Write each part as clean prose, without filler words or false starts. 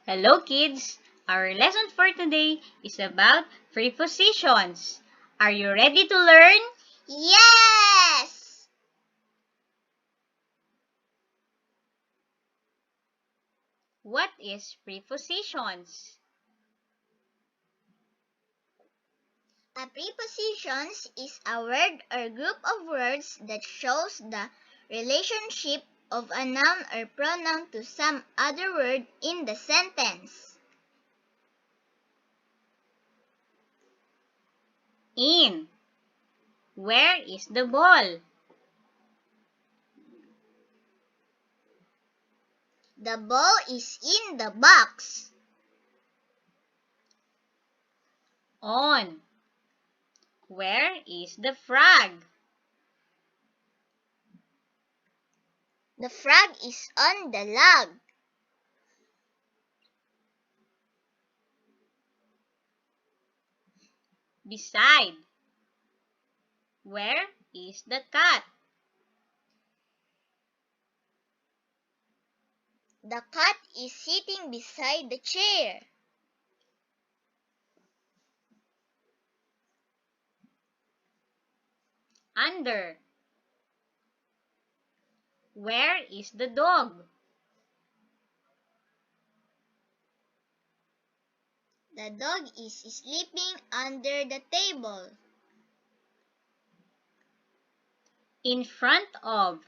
Hello kids! Our lesson for today is about prepositions. Are you ready to learn? Yes! What is prepositions? A preposition is a word or group of words that shows the relationship of a noun or pronoun to some other word in the sentence. In. Where is the ball? The ball is in the box. On. Where is the frog? The frog is on the log. Beside. Where is the cat? The cat is sitting beside the chair. Under. Where is the dog? The dog is sleeping under the table. In front of.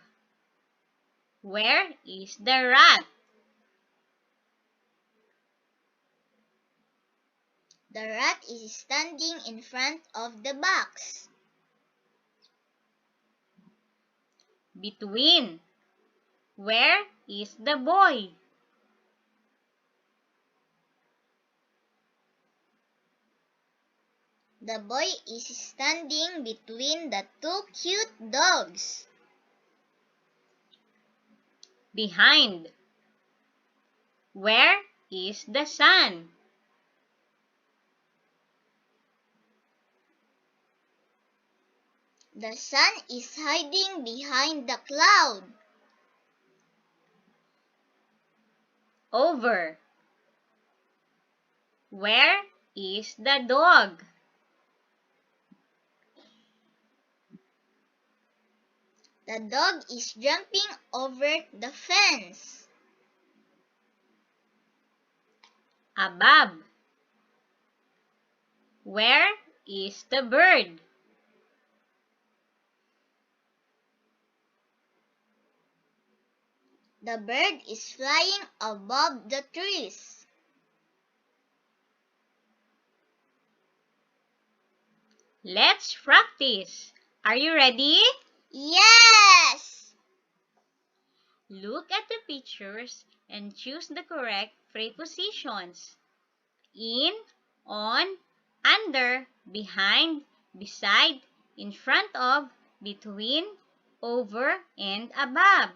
Where is the rat? The rat is standing in front of the box. Between. Where is the boy? The boy is standing between the two cute dogs. Behind. Where is the sun? The sun is hiding behind the cloud. Over. Where is the dog? The dog is jumping over the fence. Above. Where is the bird? The bird is flying above the trees. Let's practice. Are you ready? Yes! Look at the pictures and choose the correct prepositions. In, on, under, behind, beside, in front of, between, over, and above.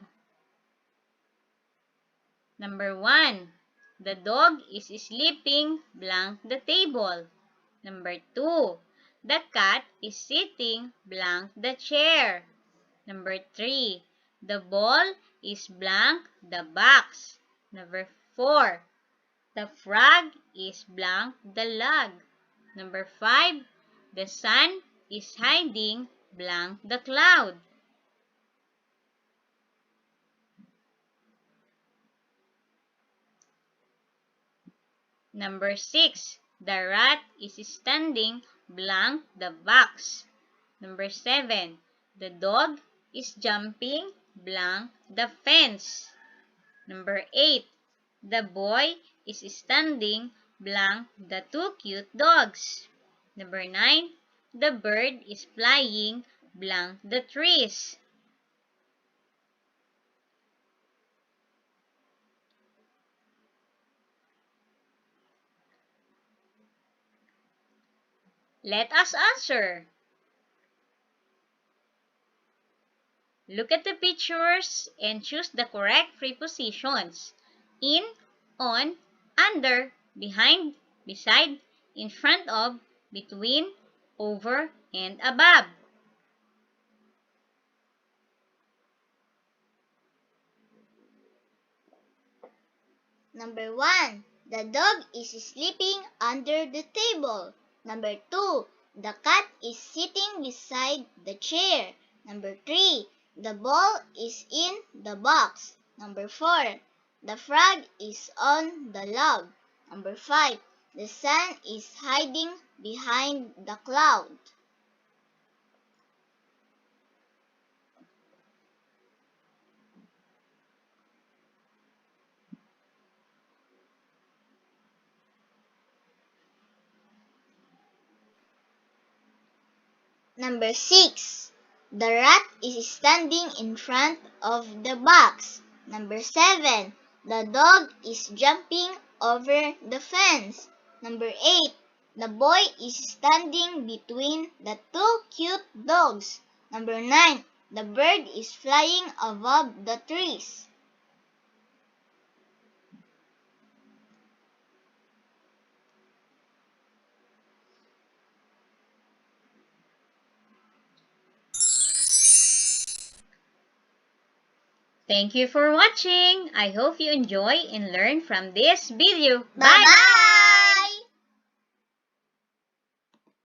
Number 1. The dog is sleeping blank the table. Number 2. The cat is sitting blank the chair. Number 3. The ball is blank the box. Number 4. The frog is blank the log. Number 5. The sun is hiding blank the cloud. Number 6. The rat is standing blank the box. Number 7. The dog is jumping blank the fence. Number 8. The boy is standing blank the two cute dogs. Number 9. The bird is flying blank the trees. Let us answer. Look at the pictures and choose the correct prepositions. In, on, under, behind, beside, in front of, between, over, and above. Number 1. The dog is sleeping under the table. Number 2, the cat is sitting beside the chair. Number 3, the ball is in the box. Number 4, the frog is on the log. Number 5, the sun is hiding behind the cloud. Number 6, the rat is standing in front of the box. Number 7, the dog is jumping over the fence. Number 8, the boy is standing between the two cute dogs. Number 9, the bird is flying above the trees. Thank you for watching. I hope you enjoy and learn from this video. Bye-bye!